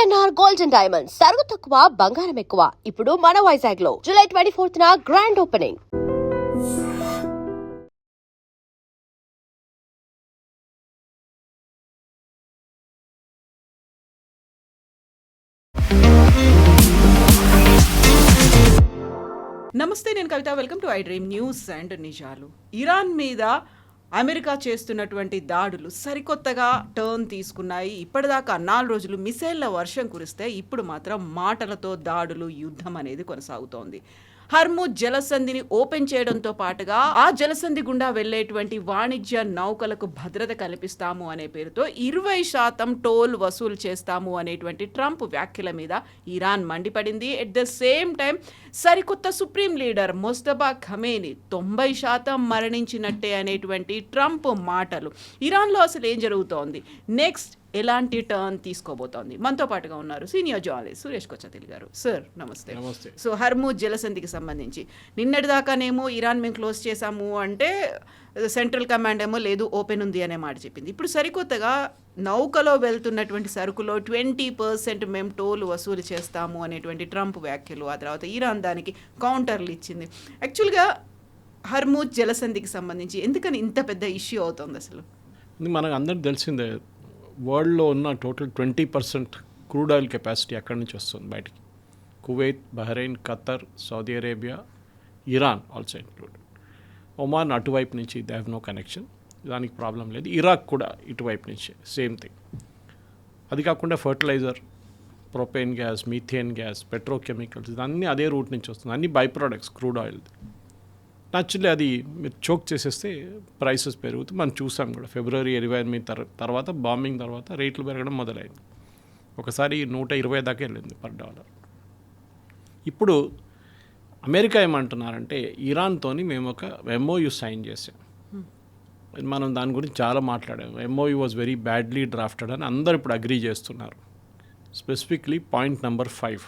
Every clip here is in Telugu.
పిఎన్ఆర్ గోల్డ్ అండ్ డైమండ్స్ సరుకు తక్కువ బంగారం ఎక్కువ. ఇప్పుడు మన వైజాగ్ లో జూలై 24న గ్రాండ్ ఓపెనింగ్. నమస్తే, నేను Kavitha. Welcome to I dream news and నిజాలు. ఇరాన్ మీద అమెరికా చేస్తున్నటువంటి దాడులు సరికొత్తగా టర్న్ తీసుకున్నాయి. ఇప్పటిదాకా 4 రోజులు మిసైళ్ల వర్షం కురిస్తే ఇప్పుడు మాత్రం మాటలతో దాడులు, యుద్ధం అనేది కొనసాగుతోంది. హర్ముజ్ జలసంధిని ఓపెన్ చేయడంతో పాటుగా ఆ జలసంధి గుండా వెళ్లేటువంటి వాణిజ్య నౌకలకు భద్రత కల్పిస్తాము అనే పేరుతో 20% టోల్ వసూలు చేస్తాము అనేటువంటి ట్రంప్ వ్యాఖ్యల మీద ఇరాన్ మండిపడింది. ఎట్ ద సేమ్ టైం సరికొత్త సుప్రీం లీడర్ మొస్తఫా ఖమేని 90% మరణించినట్టే అనేటువంటి ట్రంప్ మాటలు. ఇరాన్లో అసలు ఏం జరుగుతోంది, నెక్స్ట్ ఎలాంటి టర్న్ తీసుకోబోతోంది? మనతో పాటుగా ఉన్నారు సీనియర్ జర్నలిస్ట్ సురేష్ కొచ్చతిల్ గారు. సార్ నమస్తే. సో హర్ముజ్ జలసంధికి సంబంధించి నిన్నటిదాకానేమో ఇరాన్ మేము క్లోజ్ చేశాము అంటే సెంట్రల్ కమాండ్ ఏమో లేదు, ఓపెన్ ఉంది అనే మాట చెప్పింది. ఇప్పుడు సరికొత్తగా నౌకలో వెళ్తున్నటువంటి సరుకులో 20% మేము టోల్ వసూలు చేస్తాము అనేటువంటి ట్రంప్ వ్యాఖ్యలు, ఆ తర్వాత ఇరాన్ దానికి కౌంటర్లు ఇచ్చింది. యాక్చువల్గా హర్ముజ్ జలసంధికి సంబంధించి ఎందుకని ఇంత పెద్ద ఇష్యూ అవుతుంది అసలు? మనకు అందరికి తెలిసిందే, వరల్డ్లో ఉన్న టోటల్ 20% క్రూడ్ ఆయిల్ కెపాసిటీ అక్కడి నుంచి వస్తుంది బయటికి. Kuwait, Bahrain, Qatar, Saudi Arabia, Iran also included. Oman అటువైపు నుంచి దే హ్యావ్ నో కనెక్షన్, దానికి ప్రాబ్లం లేదు. ఇరాక్ కూడా ఇటువైపు నుంచి సేమ్ థింగ్. అది కాకుండా fertilizer, propane gas, methane gas, petrochemicals ఇదన్నీ అదే రూట్ నుంచి వస్తుంది. అన్ని by products crude oil. Actually అది మీరు చోక్ చేసేస్తే ప్రైసెస్ పెరుగుతుంది. మనం చూసాం కూడా ఫిబ్రవరి 28 తర్వాత బాంబింగ్ తర్వాత రేట్లు పెరగడం మొదలైంది. ఒకసారి 120 దాకా వెళ్ళింది పర్ డాలర్. ఇప్పుడు అమెరికా ఏమంటున్నారంటే ఇరాన్తోని మేము ఒక ఎంఓయూ సైన్ చేసాం. మనం దాని గురించి చాలా మాట్లాడాము. MoU was very badly drafted అని అందరూ ఇప్పుడు అగ్రీ చేస్తున్నారు. Specifically point number 5,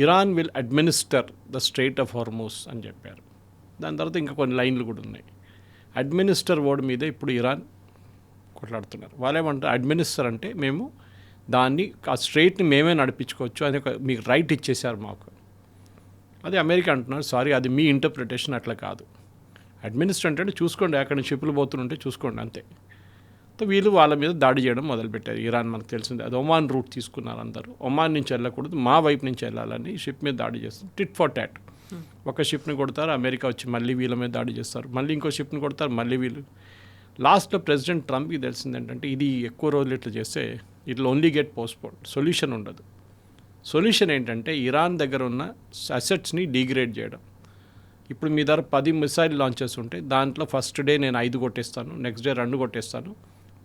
Iran will administer the strait of Hormuz అని చెప్పారు. దాని తర్వాత ఇంకా కొన్ని లైన్లు కూడా ఉన్నాయి. అడ్మినిస్టర్ వర్డ్ మీద ఇప్పుడు ఇరాన్ కొట్లాడుతున్నారు. వాళ్ళేమంటారు, అడ్మినిస్టర్ అంటే మేము దాన్ని ఆ స్ట్రెయిట్ని మేమే నడిపించుకోవచ్చు అని మీకు రైట్ ఇచ్చేసారు మాకు. అది అమెరికా అంటున్నారు, సారీ అది మీ ఇంటర్ప్రిటేషన్, అట్లా కాదు. అడ్మినిస్టర్ అంటే చూసుకోండి, అక్కడ షిప్లు పోతుంటే చూసుకోండి అంతే. సో వీళ్ళు వాళ్ళ మీద దాడి చేయడం మొదలుపెట్టారు. ఇరాన్ మనకు తెలిసింది, అది ఒమాన్ రూట్ తీసుకున్నారు అందరూ. ఒమాన్ నుంచి వెళ్ళకూడదు, మా వైపు నుంచి వెళ్ళాలని షిప్ మీద దాడి చేస్తారు. Tit for tat. ఒక షిప్ని కొడతారు, అమెరికా వచ్చి మళ్ళీ వీళ్ళ మీద దాడి చేస్తారు, మళ్ళీ ఇంకో షిప్ని కొడతారు, మళ్ళీ వీళ్ళు. లాస్ట్లో ప్రెసిడెంట్ ట్రంప్కి తెలిసింది ఏంటంటే ఇది ఎక్కువ రోజులు ఇట్లా చేస్తే it will only get postpone, solution ఉండదు. సొల్యూషన్ ఏంటంటే ఇరాన్ దగ్గర ఉన్న అసెట్స్ని డిగ్రేడ్ చేయడం. ఇప్పుడు మీ దగ్గర 10 మిసైల్ లాంచెస్ ఉంటే దాంట్లో ఫస్ట్ డే నేను 5 కొట్టేస్తాను, నెక్స్ట్ డే 2 కొట్టేస్తాను,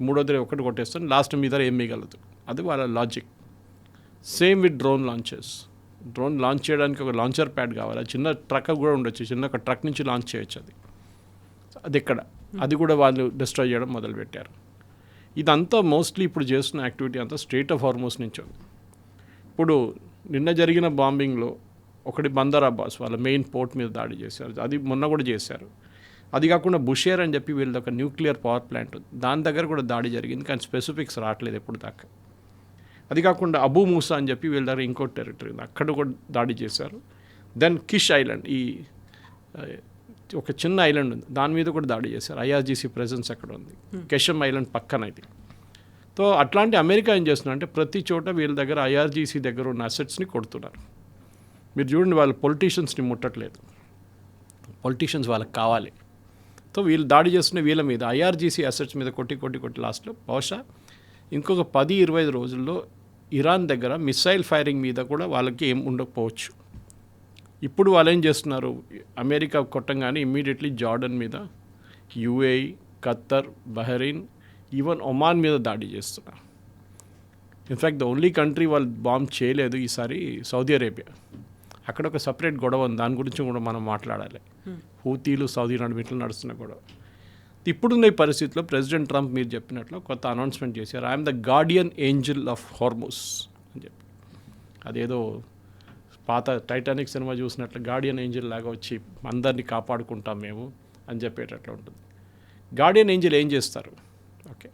మూడో డే 1 కొట్టేస్తాను, లాస్ట్ మీ దగ్గర ఏం మిగలదు. అది వాళ్ళ logic. Same with drone launches. Drone launch చేయడానికి ఒక లాంచర్ ప్యాడ్ కావాలి. చిన్న ట్రక్ కూడా ఉండొచ్చు, చిన్న ఒక ట్రక్ నుంచి లాంచ్ చేయొచ్చు. అది ఎక్కడ, అది కూడా వాళ్ళు డిస్ట్రాయ్ చేయడం మొదలుపెట్టారు. ఇదంతా మోస్ట్లీ ఇప్పుడు చేస్తున్న యాక్టివిటీ అంతా స్ట్రెయిట్ ఆఫ్ హార్మూజ్ నుంచి ఉంది. ఇప్పుడు నిన్న జరిగిన బాంబింగ్లో ఒకటి బందర్ అబ్బాస్ వాళ్ళ మెయిన్ పోర్ట్ మీద దాడి చేశారు, అది మొన్న కూడా చేశారు. అది కాకుండా బుషేర్ అని చెప్పి వీళ్ళది ఒక న్యూక్లియర్ పవర్ ప్లాంట్, దాని దగ్గర కూడా దాడి జరిగింది, కానీ స్పెసిఫిక్స్ రావట్లేదు ఎప్పుడు దాకా. అది కాకుండా అబూ మూసా అని చెప్పి వీళ్ళ దగ్గర ఇంకో టెరిటరీ ఉంది, అక్కడ కూడా దాడి చేశారు. దెన్ కిష్ ఐలాండ్, ఈ ఒక చిన్న ఐలాండ్ ఉంది, దాని మీద కూడా దాడి చేశారు. ఐఆర్జీసీ ప్రెజెన్స్ అక్కడ ఉంది, కెషమ్ ఐలాండ్ పక్కన ఇది. సో అట్లాంటి అమెరికా ఏం చేస్తున్నారు అంటే ప్రతి చోట వీళ్ళ దగ్గర ఐఆర్జీసీ దగ్గర ఉన్న అసెట్స్ని కొడుతున్నారు. మీరు చూడండి, వాళ్ళు పొలిటీషియన్స్ని ముట్టట్లేదు, పొలిటీషియన్స్ వాళ్ళకి కావాలి. సో వీళ్ళు దాడి చేస్తున్న వీళ్ళ మీద ఐఆర్జీసీ అసెట్స్ మీద కొట్టి లాస్ట్లో బహుశా ఇంకొక 10-20 రోజుల్లో ఇరాన్ దగ్గర మిసైల్ ఫైరింగ్ మీద కూడా వాళ్ళకి ఏం ఉండకపోవచ్చు. ఇప్పుడు వాళ్ళు ఏం చేస్తున్నారు, అమెరికా కొట్టంగానే ఇమ్మీడియట్లీ జార్డన్ మీద, UAE, Khattar, Bahrain, even Oman మీద దాడి చేస్తున్నారు. ఇన్ఫ్యాక్ట్ ద ఓన్లీ కంట్రీ వాళ్ళు బాంబ్ చేయలేదు ఈసారి సౌదీ అరేబియా. అక్కడ ఒక సపరేట్ గొడవ ఉంది, దాని గురించి కూడా మనం మాట్లాడాలి. హూతీలు సౌదీ నడుమిట్లు నడుస్తున్న గొడవ. ఇప్పుడున్న ఈ పరిస్థితిలో ప్రెసిడెంట్ ట్రంప్ మీరు చెప్పినట్లు కొత్త అనౌన్స్మెంట్ చేశారు, I'm the Guardian angel of Hormuz అని చెప్పి. అదేదో పాత టైటానిక్ సినిమా చూసినట్లు గార్డియన్ ఏంజిల్ లాగా వచ్చి అందరినీ కాపాడుకుంటాం మేము అని చెప్పేటట్లు ఉంటుంది. గార్డియన్ ఏంజిల్ ఏం చేస్తారు? ఓకే,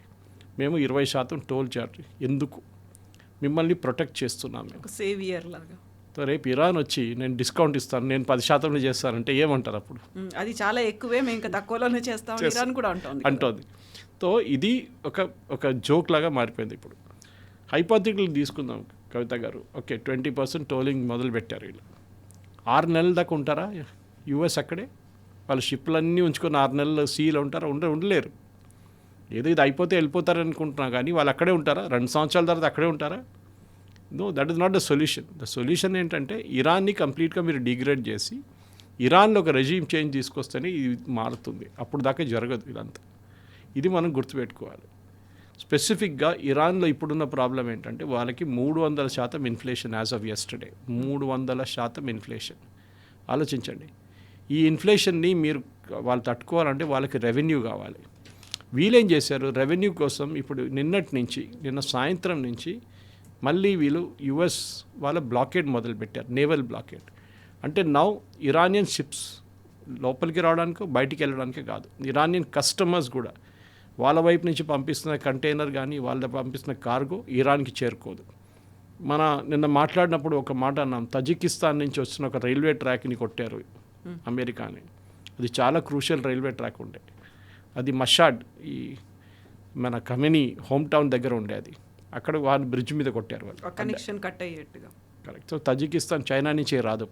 మేము 20% టోల్ చార్జ్. ఎందుకు? మిమ్మల్ని ప్రొటెక్ట్ చేస్తున్నాం మేము. ఒక సేవియర్ లాగా. సో రేపు ఇరాన్ వచ్చి నేను డిస్కౌంట్ ఇస్తాను, నేను 10% చేస్తానంటే ఏమంటారు అప్పుడు? అది చాలా ఎక్కువే, మేము ఇంకా తక్కువలోనే చేస్తాం ఇరాన్ కూడా అంటోంది. సో ఇది ఒక జోక్ లాగా మారిపోయింది. ఇప్పుడు హైపోథెటికల్ తీసుకుందాం కవిత గారు. ఓకే, 20% టోలింగ్ మొదలు పెట్టారు వీళ్ళు. 6 నెలల దాకా ఉంటారా యూఎస్ అక్కడే? వాళ్ళ షిప్లన్నీ ఉంచుకొని 6 నెలలు సీలో ఉంటారా? ఉండలేరు. ఏదో ఇది అయిపోతే వెళ్ళిపోతారు అనుకుంటున్నా, కానీ వాళ్ళు అక్కడే ఉంటారా? 2 సంవత్సరాల తర్వాత అక్కడే ఉంటారా? No, that is not the solution. The solution ఏంటంటే ఇరాన్ని కంప్లీట్గా మీరు డిగ్రేడ్ చేసి ఇరాన్లో ఒక రెజీమ్ చేంజ్ తీసుకొస్తేనే ఇది మారుతుంది. అప్పుడు దాకా జరగదు ఇదంతా. ఇది మనం గుర్తుపెట్టుకోవాలి. స్పెసిఫిక్గా ఇరాన్లో ఇప్పుడున్న ప్రాబ్లం ఏంటంటే వాళ్ళకి 300% inflation as of yesterday. 300% inflation. ఆలోచించండి. ఈ ఇన్ఫ్లేషన్ని మీరు వాళ్ళు తట్టుకోవాలంటే వాళ్ళకి రెవెన్యూ కావాలి. వీళ్ళేం చేశారు, రెవెన్యూ కోసం ఇప్పుడు నిన్న సాయంత్రం నుంచి మళ్ళీ వీళ్ళు యుఎస్ వాళ్ళ బ్లాకేడ్ మొదలుపెట్టారు, నేవల్ బ్లాకేడ్. అంటే నౌ ఇరానియన్ షిప్స్ లోపలికి రావడానికో బయటికి వెళ్ళడానికే కాదు, ఇరానియన్ కస్టమర్స్ కూడా వాళ్ళ వైపు నుంచి పంపిస్తున్న కంటైనర్ కానీ వాళ్ళ పంపిస్తున్న కార్గో ఇరాన్కి చేరుకోదు. నిన్న మాట్లాడినప్పుడు ఒక మాట అన్నాం, తజికిస్తాన్ నుంచి వచ్చిన ఒక రైల్వే ట్రాక్ని కొట్టారు అమెరికాని. అది చాలా క్రూషియల్ రైల్వే ట్రాక్ ఉండే. అది మషాడ్, ఈ మన ఖమేనీ హోమ్ టౌన్ దగ్గర ఉండే. అది అక్కడ వాళ్ళు బ్రిడ్జ్ మీద కొట్టారు వాళ్ళు, కనెక్షన్ కట్ అయ్యేట్టుగా. కరెక్ట్. సో తజికిస్తాన్ చైనా నుంచి రాదు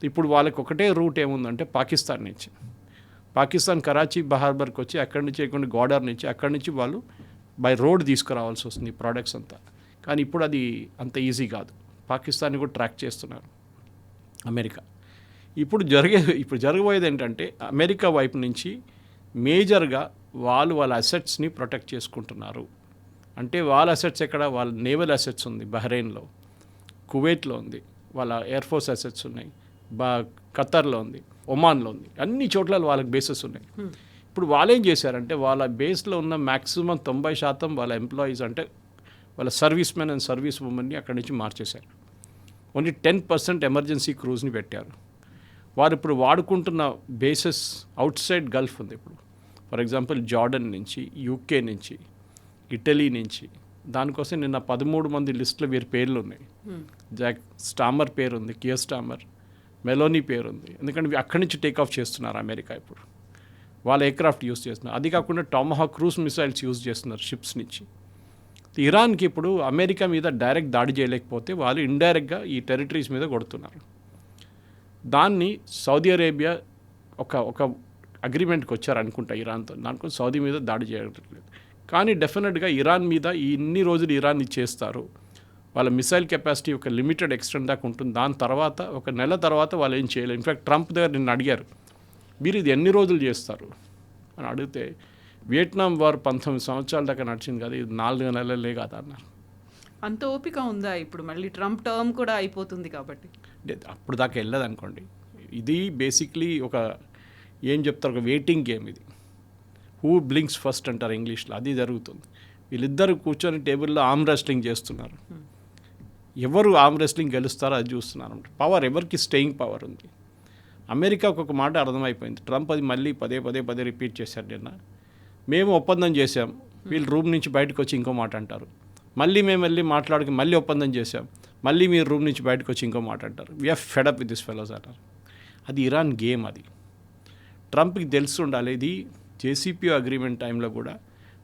ఇప్పుడు వాళ్ళకి ఒకటే రూట్ ఏముందంటే పాకిస్తాన్ నుంచి. పాకిస్తాన్ కరాచీ హార్బర్కి వచ్చి అక్కడి నుంచి కొన్ని గోడర్ నుంచి అక్కడి నుంచి వాళ్ళు బై రోడ్ తీసుకురావాల్సి వస్తుంది ఈ ప్రోడక్ట్స్ అంతా. కానీ ఇప్పుడు అది అంత ఈజీ కాదు. పాకిస్తాన్ని కూడా ట్రాక్ చేస్తున్నారు అమెరికా. ఇప్పుడు జరగబోయేది ఏంటంటే అమెరికా వైపు నుంచి మేజర్గా వాళ్ళ అసెట్స్ని ప్రొటెక్ట్ చేసుకుంటున్నారు. అంటే వాళ్ళ అసెట్స్ ఎక్కడ? వాళ్ళ నేవల్ అసెట్స్ ఉంది బహ్రెయిన్లో, కువైట్లో ఉంది, వాళ్ళ ఎయిర్ ఫోర్స్ అసెట్స్ ఉన్నాయి, ఖతర్లో ఉంది, ఒమాన్లో ఉంది, అన్ని చోట్ల వాళ్ళకి బేసెస్ ఉన్నాయి. ఇప్పుడు వాళ్ళు ఏం చేశారంటే వాళ్ళ బేస్లో ఉన్న మ్యాక్సిమం 90% వాళ్ళ ఎంప్లాయీస్ అంటే వాళ్ళ సర్వీస్ మెన్ అండ్ సర్వీస్ ఉమెన్ని అక్కడి నుంచి మార్చేశారు. ఓన్లీ 10% ఎమర్జెన్సీ క్రూజ్ని పెట్టారు. వారు ఇప్పుడు వాడుకుంటున్న బేసెస్ అవుట్ సైడ్ గల్ఫ్ ఉంది. ఇప్పుడు ఫర్ ఎగ్జాంపుల్ జార్డన్ నుంచి, యూకే నుంచి, ఇటలీ నుంచి. దానికోసం నిన్న 13 మంది లిస్టులో వీరి పేర్లు ఉన్నాయి. జాక్ స్టామర్ పేరు ఉంది, కియర్ స్టామర్, మెలోనీ పేరు ఉంది. ఎందుకంటే అక్కడి నుంచి టేక్ ఆఫ్ చేస్తున్నారు అమెరికా. ఇప్పుడు వాళ్ళ ఎయిర్క్రాఫ్ట్ యూస్ చేస్తున్నారు. అది కాకుండా టామహాక్ క్రూజ్ మిసైల్స్ యూజ్ చేస్తున్నారు షిప్స్ నుంచి. ఇరాన్కి ఇప్పుడు అమెరికా మీద డైరెక్ట్ దాడి చేయలేకపోతే వాళ్ళు ఇండైరెక్ట్గా ఈ టెరిటరీస్ మీద కొడుతున్నారు. దాన్ని సౌదీ అరేబియా ఒక అగ్రిమెంట్కి వచ్చారు అనుకుంటా ఇరాన్తో. దానికోసం సౌదీ మీద దాడి చేయట్లేదు. కానీ డెఫినెట్గా ఇరాన్ మీద ఇన్ని రోజులు ఇరాన్ చేస్తారు. వాళ్ళ మిసైల్ కెపాసిటీ ఒక లిమిటెడ్ ఎక్స్టెంట్ దాకా ఉంటుంది. దాని తర్వాత ఒక నెల తర్వాత వాళ్ళు ఏం చేయలేరు. ఇన్ఫ్యాక్ట్ ట్రంప్ దగ్గర నిన్ను అడిగారు, మీరు ఇది ఎన్ని రోజులు చేస్తారు అని అడిగితే, వియట్నాం వార్ 19 సంవత్సరాల దాకా నడిచింది కదా, ఇది 4 నెలలే కదా అన్నారు. అంత ఓపిక ఉందా? ఇప్పుడు మళ్ళీ ట్రంప్ టర్మ్ కూడా అయిపోతుంది కాబట్టి అప్పుడు దాకా వెళ్ళదు అనుకోండి. ఇది బేసిక్లీ ఏం చెప్తారు, ఒక వెయిటింగ్ గేమ్ ఇది. హూ బ్లింక్స్ ఫస్ట్ అంటారు ఇంగ్లీష్లో, అది జరుగుతుంది. వీళ్ళిద్దరు కూర్చొని టేబుల్లో ఆర్మ్ రెస్లింగ్ చేస్తున్నారు. ఎవరు ఆర్మ్ రెస్లింగ్ గెలుస్తారో అది చూస్తున్నారు. పవర్ ఎవరికి స్టేయింగ్ పవర్ ఉంది. అమెరికాకు ఒక మాట అర్థమైపోయింది. ట్రంప్ అది మళ్ళీ పదే రిపీట్ చేశారు నిన్న. మేము ఒప్పందం చేశాం, వీళ్ళు రూమ్ నుంచి బయటకు వచ్చి ఇంకో మాట అంటారు. మళ్ళీ మేము వెళ్ళి మాట్లాడుకు మళ్ళీ ఒప్పందం చేశాం, మళ్ళీ మీరు రూమ్ నుంచి బయటకు వచ్చి ఇంకో మాట అంటారు. We are fed up with this fellows అంటారు. అది ఇరాన్ గేమ్. అది ట్రంప్కి తెలిసి ఉండాలి. ఇది జేసీపీ అగ్రిమెంట్ టైంలో కూడా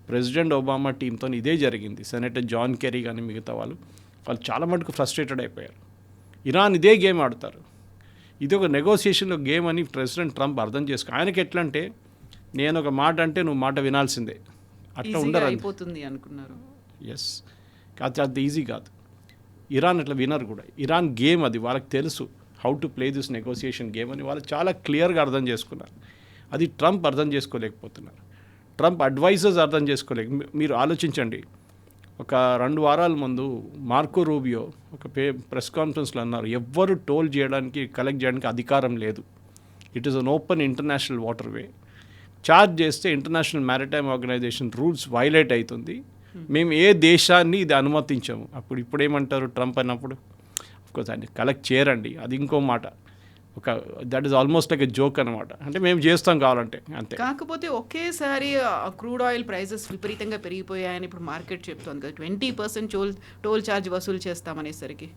ప్రెసిడెంట్ ఒబామా టీంతో ఇదే జరిగింది. సెనేటర్ జాన్ కెరీ కానీ మిగతా వాళ్ళు చాలా మటుకు ఫ్రస్ట్రేటెడ్ అయిపోయారు. ఇరాన్ ఇదే గేమ్ ఆడతారు. ఇది ఒక నెగోసియేషన్లో గేమ్ అని ప్రెసిడెంట్ ట్రంప్ అర్థం చేసుకో. ఆయనకి ఎట్లా అంటే, నేను ఒక మాట అంటే నువ్వు మాట వినాల్సిందే, అట్లా ఉండరు అయిపోతుంది అనుకున్నారు. ఎస్, కాదు, అది ఈజీ కాదు. ఇరాన్ అట్లా వినరు కూడా. ఇరాన్ గేమ్ అది, వాళ్ళకి తెలుసు how to play this negotiation game అని వాళ్ళు చాలా క్లియర్గా అర్థం చేసుకున్నారు. అది ట్రంప్ అర్థం చేసుకోలేకపోతున్నారు. ట్రంప్ అడ్వైజర్స్ అర్థం మీరు ఆలోచించండి. ఒక 2 వారాల ముందు మార్కో రూబియో ఒక ప్రెస్ కాన్ఫరెన్స్లో అన్నారు, ఎవ్వరు టోల్ చేయడానికి కలెక్ట్ చేయడానికి అధికారం లేదు. It is an open international water way. Charge చేస్తే international maritime organization rules violate అవుతుంది. మేము ఏ దేశాన్ని ఇది అనుమతించాము. ఇప్పుడు ఏమంటారు ట్రంప్ అన్నప్పుడు, అఫ్కోర్స్ ఆయన కలెక్ట్ చేయరండి, అది ఇంకో మాట. ఒక that is almost like a joke అనమాట. అంటే మేము చేస్తాం కావాలంటే అంతే. కాకపోతే ఒకేసారి క్రూడ్ ఆయిల్ ప్రైసెస్ విపరీతంగా పెరిగిపోయాయని ఇప్పుడు మార్కెట్ చెప్తోంది కదా, 20% టోల్ ఛార్జ్ వసూలు చేస్తామనేసరికి.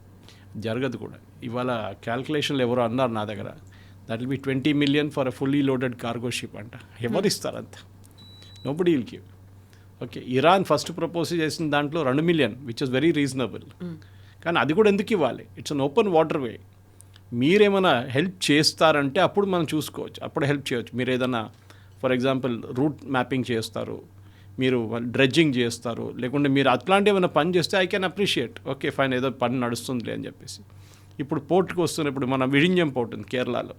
జరగదు కూడా. ఇవాళ క్యాల్కులేషన్లు ఎవరో అన్నారు నా దగ్గర, that will be 20 million for a fully loaded cargo ship అంట. ఎవరు ఇస్తారు అంత? Nobody will give. Okay, Iran first propose చేసిన దాంట్లో 2 million, which is very reasonable. కానీ అది కూడా ఎందుకు ఇవ్వాలి? ఇట్స్ అన్ ఓపెన్ వాటర్ వే. మీరేమైనా హెల్ప్ చేస్తారంటే అప్పుడు మనం చూసుకోవచ్చు, అప్పుడు హెల్ప్ చేయవచ్చు. మీరు ఏదైనా ఫర్ ఎగ్జాంపుల్ రూట్ మ్యాపింగ్ చేస్తారు, మీరు డ్రెడ్జింగ్ చేస్తారు, లేకుంటే మీరు అట్లాంటి ఏమైనా పని చేస్తే I can appreciate. Okay fine, ఏదో పని నడుస్తుందిలే అని చెప్పేసి. ఇప్పుడు పోర్ట్కి వస్తున్నప్పుడు మన విഴിంజం పోర్ట్ ఉంది కేరళలో,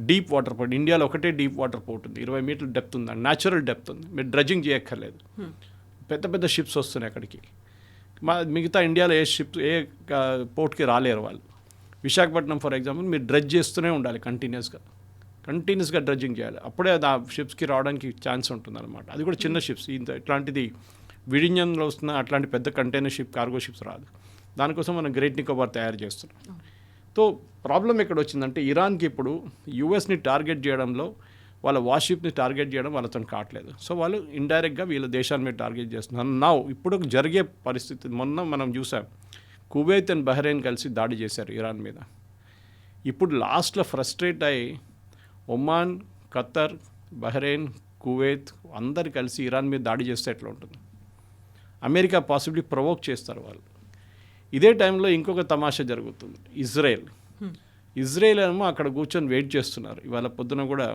డీప్ వాటర్ పోర్ట్. ఇండియాలో ఒకటే డీప్ వాటర్ పోర్ట్ ఉంది, 20 మీటర్ల డెప్త్ ఉంది, న్యాచురల్ డెప్త్ ఉంది. మీరు డ్రెడ్జింగ్ చేయక్కర్లేదు. పెద్ద పెద్ద షిప్స్ వస్తున్నాయి అక్కడికి. మిగతా ఇండియాలో ఏ షిప్ ఏ పోర్ట్కి రాలేరు వాళ్ళు. విశాఖపట్నం ఫర్ ఎగ్జాంపుల్ మీరు డ్రెడ్జ్ చేస్తూనే ఉండాలి, కంటిన్యూస్గా డ్రెడ్జింగ్ చేయాలి. అప్పుడే అది ఆ షిప్స్కి రావడానికి ఛాన్స్ ఉంటుంది అనమాట. అది కూడా చిన్న షిప్స్. ఇట్లాంటిది విడిన్యంలో వస్తున్న అట్లాంటి పెద్ద కంటైనర్ షిప్, కార్గో షిప్స్ రాదు. దానికోసం మనం గ్రేట్ నికోబార్ తయారు చేస్తున్నాం. సో ప్రాబ్లం ఎక్కడ వచ్చిందంటే ఇరాన్కి ఇప్పుడు యూఎస్ని టార్గెట్ చేయడంలో, వాళ్ళ వార్షిప్ని టార్గెట్ చేయడం వాళ్ళతో కావట్లేదు. సో వాళ్ళు ఇండైరెక్ట్గా వీళ్ళ దేశాన్ని మీద టార్గెట్ చేస్తున్నారు. నా ఇప్పుడు జరిగే పరిస్థితి, మొన్న మనం చూసాం, కువైత్ అండ్ బహ్రెయిన్ కలిసి దాడి చేశారు ఇరాన్ మీద. ఇప్పుడు లాస్ట్లో ఫ్రస్ట్రేట్ అయ్యి ఒమాన్, ఖత్తర్, బహ్రెయిన్, కువైత్ అందరు కలిసి ఇరాన్ మీద దాడి చేస్తే ఎట్లా ఉంటుంది? అమెరికా పాసిబ్లీ ప్రొవోక్ చేస్తారు వాళ్ళు. ఇదే టైంలో ఇంకొక తమాషా జరుగుతుంది. ఇజ్రాయెల్ ఏమో అక్కడ కూర్చొని వెయిట్ చేస్తున్నారు. ఇవాళ పొద్దున కూడా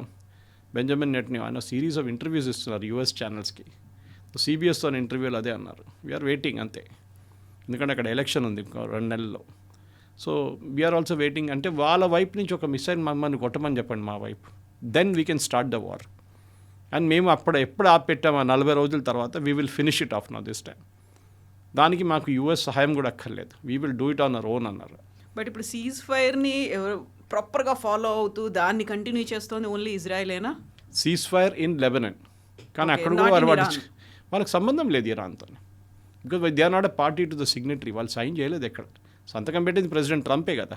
బెంజమిన్ నెటన్యాహు ఆయన సిరీస్ ఆఫ్ ఇంటర్వ్యూస్ ఇస్తున్నారు యూఎస్ ఛానల్స్కి. సిబిఎస్తో ఇంటర్వ్యూలు అదే అన్నారు, వీఆర్ వెయిటింగ్ అంతే. ఎందుకంటే అక్కడ ఎలక్షన్ ఉంది 2 నెలల్లో. So we are also waiting. అంటే వాళ్ళ వైపు నుంచి ఒక మిసైల్ మమ్మల్ని కొట్టమని చెప్పండి మా వైపు, then we can start the war. And మేము ఎప్పుడు ఆపెట్టాము 40 రోజుల తర్వాత, we will finish it off now this time. దానికి మాకు యూఎస్ సహాయం కూడా అక్కర్లేదు, we will do it on our own అన్నారు. బట్ ఇప్పుడు సీజ్ ఫైర్ని ఎవరు ప్రాపర్గా ఫాలో అవుతూ దాన్ని కంటిన్యూ చేస్తోంది ఓన్లీ ఇజ్రాయెలేనా? Cease fire in Lebanon. కానీ అక్కడ కూడా వాళ్ళకి సంబంధం లేదు ఇరాన్తో. Because they are not a party to the signatory. వాళ్ళు సైన్ చేయలేదు. ఎక్కడ సంతకం పెట్టింది ప్రెసిడెంట్ ట్రంపే కదా,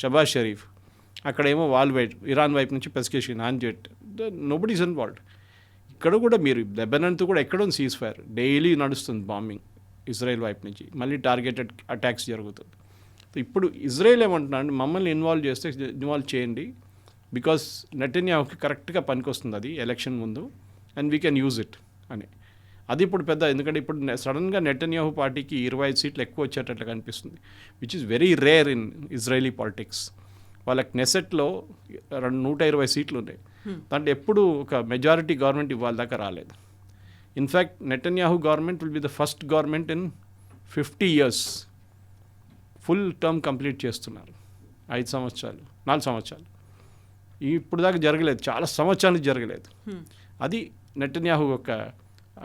షబాజ్ షరీఫ్. అక్కడేమో ఇరాన్ వైపు నుంచి పెస్కేషన్ ఆన్జెట్, నోబడీ ఈజ్ ఇన్వాల్వ్డ్. ఇక్కడ కూడా మీరు లెబనాన్తో కూడా ఎక్కడో సీజ్ ఫైర్ డైలీ నడుస్తుంది, బాంబింగ్ ఇజ్రాయెల్ వైపు నుంచి. మళ్ళీ టార్గెటెడ్ అటాక్స్ జరుగుతుంది. ఇప్పుడు ఇజ్రాయెల్ ఏమంటున్నాడు, మమ్మల్ని ఇన్వాల్వ్ చేయండి, బికాస్ నెటన్యాహుకి కరెక్ట్గా పనికొస్తుంది అది ఎలక్షన్ ముందు, and we can use it అని. అది ఇప్పుడు పెద్ద, ఎందుకంటే ఇప్పుడు సడన్గా నెటన్యాహు పార్టీకి 25 సీట్లు ఎక్కువ వచ్చేటట్లు కనిపిస్తుంది, which is very rare in Israeli politics. వాళ్ళకి నెసెట్లో 120 సీట్లు ఉన్నాయి. దాంట్లో ఎప్పుడు ఒక మెజారిటీ గవర్నమెంట్ ఇవాళ దాకా రాలేదు. In fact Netanyahu government will be the first government in 50 years full term complete చేస్తున్నారు. 4 సంవత్సరాలు. ఇప్పుడు దాకా జరగలేదు, చాలా సంవత్సరానికి జరగలేదు. అది నెటన్యాహు యొక్క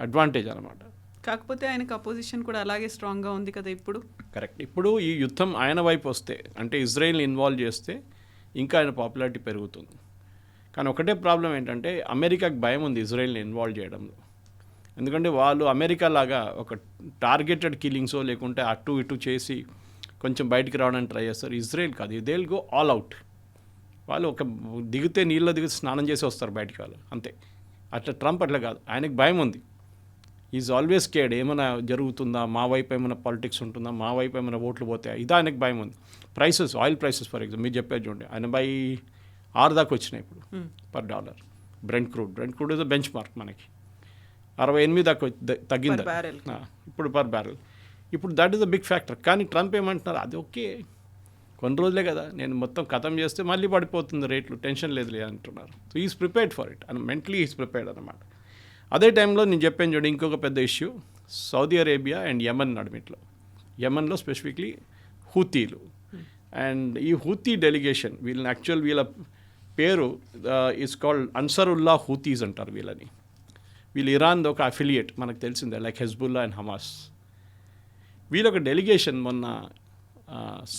అడ్వాంటేజ్ అనమాట. కాకపోతే ఆయనకు అపోజిషన్ కూడా అలాగే స్ట్రాంగ్గా ఉంది కదా ఇప్పుడు. కరెక్ట్. ఇప్పుడు ఈ యుద్ధం ఆయన వైపు వస్తే, అంటే ఇజ్రాయెల్ని ఇన్వాల్వ్ చేస్తే ఇంకా ఆయన పాపులారిటీ పెరుగుతుంది. కానీ ఒకటే ప్రాబ్లం ఏంటంటే అమెరికాకి భయం ఉంది ఇజ్రాయెల్ని ఇన్వాల్వ్ చేయడంలో. ఎందుకంటే వాళ్ళు అమెరికా లాగా ఒక టార్గెటెడ్ కిల్లింగ్సో లేకుంటే అటు ఇటు చేసి కొంచెం బయటికి రావడానికి ట్రై చేస్తారు. ఇజ్రాయెల్ కాదు, they will go all out. వాళ్ళు ఒక నీళ్ళలో దిగితే స్నానం చేసి వస్తారు బయటికి వాళ్ళు, అంతే. అట్లా ట్రంప్ అట్లా కాదు, ఆయనకి భయం ఉంది. ఈజ్ ఆల్వేస్ కేర్డ్, ఏమైనా జరుగుతుందా, మా వైపు ఏమైనా పాలిటిక్స్ ఉంటుందా, మా వైపు ఏమైనా ఓట్లు పోతాయా, ఇది ఆయనకు భయం ఉంది. ఆయిల్ ప్రైసెస్ ఫర్ ఎగ్జాంపుల్ మీరు చెప్పేది చూడండి, 86 దాకా వచ్చినాయి ఇప్పుడు per dollar. Brent crude is benchmark మనకి 68 దాకా తగ్గింది ఇప్పుడు పర్ బ్యారెల్. ఇప్పుడు that is a big factor. కానీ ట్రంప్ ఏమంటున్నారు, అది ఓకే కొన్ని రోజులే కదా, నేను మొత్తం ఖతం చేస్తే మళ్ళీ పడిపోతుంది రేట్లు, టెన్షన్ లేదులే అంటున్నారు. So is prepared for it and mentally is prepared అనమాట. అదే టైంలో నేను చెప్పాను చూడండి, ఇంకొక పెద్ద issue Saudi Arabia and Yemen నడుమిట్లో. యమన్లో స్పెసిఫిక్లీ హూతీలు. అండ్ ఈ హూతీ డెలిగేషన్ వీళ్ళ పేరు ఈజ్ కాల్డ్ అన్సరుల్లా హూతీస్ అంటారు వీళ్ళని. వీళ్ళు ఇరాన్ది ఒక అఫిలియేట్, మనకు తెలిసిందే, లైక్ హెజ్బుల్లా అండ్ హమాస్. వీళ్ళొక డెలిగేషన్ మొన్న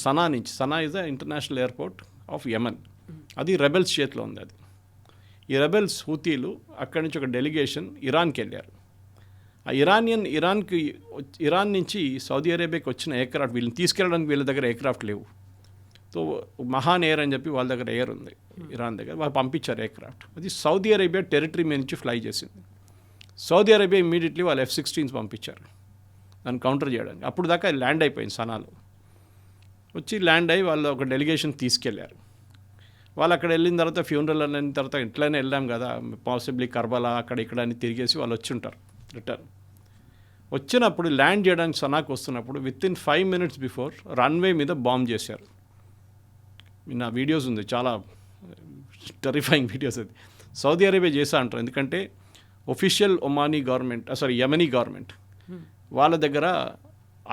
సనా నుంచి, Sanaa is the international airport of Yemen, అది రెబెల్స్ చేతిలో ఉంది. అది ఈ రెబెల్స్ హూతీలు అక్కడి నుంచి ఒక డెలిగేషన్ ఇరాన్కి వెళ్ళారు. ఆ ఇరాన్ నుంచి సౌదీ అరేబియాకి వచ్చిన ఎయిర్క్రాఫ్ట్, వీళ్ళని తీసుకెళ్ళడానికి వీళ్ళ దగ్గర ఎయిర్క్రాఫ్ట్ లేవు. సో సో మహాన్ ఎయిర్ అని చెప్పి వాళ్ళ దగ్గర ఎయిర్ ఉంది ఇరాన్ దగ్గర, వాళ్ళు పంపించారు ఎయిర్ క్రాఫ్ట్. అది సౌదీ అరేబియా టెరిటరీ మీద నుంచి ఫ్లై చేసింది. సౌదీ అరేబియా ఇమీడియట్లీ వాళ్ళు F-16s పంపించారు దాన్ని కౌంటర్ చేయడానికి. అప్పుడు దాకా ల్యాండ్ అయిపోయింది సనాలో. వచ్చి ల్యాండ్ అయ్యి వాళ్ళు ఒక డెలిగేషన్ తీసుకెళ్లారు. వాళ్ళు అక్కడ వెళ్ళిన తర్వాత ఫ్యూనరల్ అయిన తర్వాత ఇట్లనే వెళ్ళాం కదా, పాసిబ్లీ కర్బలా అక్కడ ఇక్కడ అని తిరిగేసి వాళ్ళు వచ్చి ఉంటారు రిటర్న్. వచ్చినప్పుడు ల్యాండ్ చేయడానికి సనాకు వస్తున్నప్పుడు వితిన్ 5 minutes బిఫోర్ రన్వే మీద బాంబ్ చేశారు. నా వీడియోస్ ఉంది, చాలా టెరిఫైయింగ్ వీడియోస్. అది సౌదీ అరేబియా చేసా అంటారు, ఎందుకంటే official Omani government Yemeni government వాళ్ళ దగ్గర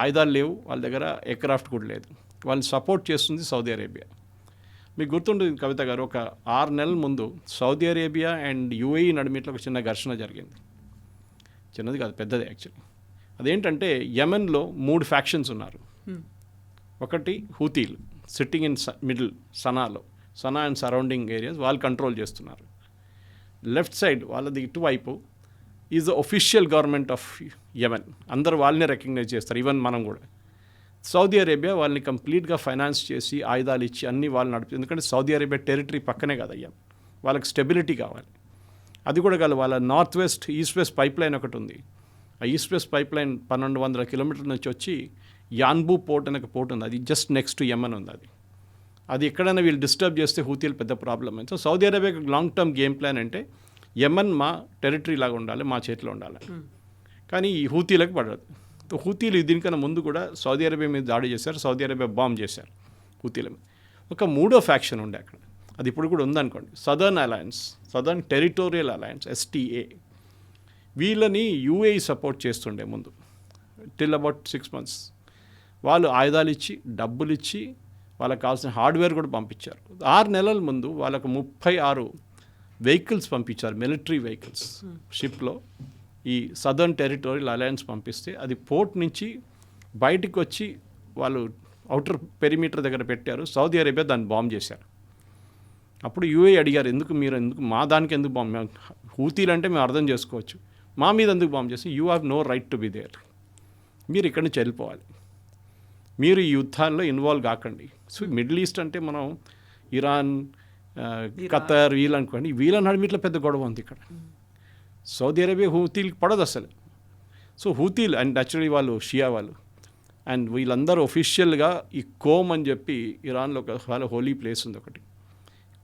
ఆయుధాలు లేవు, వాళ్ళ దగ్గర ఎయిర్క్రాఫ్ట్ కూడా లేదు. వాళ్ళు సపోర్ట్ చేస్తుంది సౌదీ అరేబియా. మీకు గుర్తుంటుంది కవిత గారు, ఒక 6 నెలల ముందు సౌదీ అరేబియా అండ్ UAE నడిమిట్లో ఒక చిన్న ఘర్షణ జరిగింది. చిన్నది కాదు, పెద్దది యాక్చువల్లీ. అదేంటంటే యెమెన్లో 3 ఫ్యాక్షన్స్ ఉన్నారు. ఒకటి హూతీలు sitting in middle Sanaa and surrounding areas, వాళ్ళు కంట్రోల్ చేస్తున్నారు. లెఫ్ట్ సైడ్ వాళ్ళది ఇటువైపు is the official government of Yemen, అందరూ వాళ్ళని రికగ్నైజ్ చేస్తారు, ఈవెన్ మనం కూడా. సౌదీ అరేబియా వాళ్ళని కంప్లీట్గా ఫైనాన్స్ చేసి ఆయుధాలు ఇచ్చి అన్ని వాళ్ళు నడిపి, ఎందుకంటే సౌదీ అరేబియా టెరిటరీ పక్కనే కదా అయ్యాం, వాళ్ళకి స్టెబిలిటీ కావాలి. అది కూడా కాదు, వాళ్ళ north west east west pipe line ఒకటి ఉంది. ఆ ఈస్ట్ వెస్ట్ పైప్ లైన్ 1200 కిలోమీటర్ల నుంచి వచ్చి యాన్బూ పోర్ట్ అనే ఒక పోర్ట్ ఉంది, అది జస్ట్ నెక్స్ట్ టు యెమెన్ ఉంది. అది ఎక్కడైనా వీళ్ళు డిస్టర్బ్ చేస్తే హూతీలు పెద్ద ప్రాబ్లం అయింది. సో సౌదీ అరేబియాకి లాంగ్ టర్మ్ గేమ్ ప్లాన్ అంటే యెమెన్ మా టెరిటరీ లాగా ఉండాలి, మా చేతిలో ఉండాలి. కానీ ఈ హూతీలకు పడదు. సో హూతీలు దీనికన్నా ముందు కూడా సౌదీ అరేబియా మీద దాడి చేశారు, సౌదీ అరేబియా బాంబ్ చేశారు హూతీల మీద. ఒక మూడో ఫ్యాక్షన్ ఉండే అక్కడ, అది ఇప్పుడు కూడా ఉందనుకోండి, సదర్న్ టెరిటోరియల్ అలయన్స్ STA. వీళ్ళని UAE సపోర్ట్ చేస్తుండే ముందు టిల్ అబౌట్ 6 months. వాళ్ళు ఆయుధాలు ఇచ్చి డబ్బులు ఇచ్చి వాళ్ళకి కావాల్సిన హార్డ్వేర్ కూడా పంపించారు. 6 నెలల ముందు వాళ్ళకు 36 వెహికల్స్ పంపించారు, మిలిటరీ వెహికల్స్ షిప్లో. ఈ సదర్న్ టెరిటోరియల్ అలయన్స్ పంపిస్తే అది పోర్ట్ నుంచి బయటికి వచ్చి వాళ్ళు అవుటర్ పెరిమీటర్ దగ్గర పెట్టారు. సౌదీ అరేబియా దాన్ని బాంబ్ చేశారు. అప్పుడు UAE అడిగారు, ఎందుకు మా దానికి ఎందుకు బాంబ్, హూతీలు అంటే మేము అర్థం చేసుకోవచ్చు, మా మీద ఎందుకు బాంబ్ చేసి, you have no right to be there, మీరు ఇక్కడి నుంచి వెళ్ళిపోవాలి, మీరు ఈ యుద్ధాల్లో ఇన్వాల్వ్ కాకండి. సో మిడిల్ ఈస్ట్ అంటే మనం ఇరాన్, ఖతర్ వీళ్ళు అనుకోండి, వీళ్ళ నడిమిట్లో పెద్ద గొడవ ఉంది ఇక్కడ. సౌదీ అరేబియా హూతీలకు పడదు అసలు. సో హూతీలు అండ్ యాక్చువల్లీ వాళ్ళు షియా వాళ్ళు, అండ్ వీళ్ళందరూ ఒఫిషియల్గా ఈ కోమ్ అని చెప్పి ఇరాన్లో ఒక చాలా హోలీ ప్లేస్ ఉంది ఒకటి.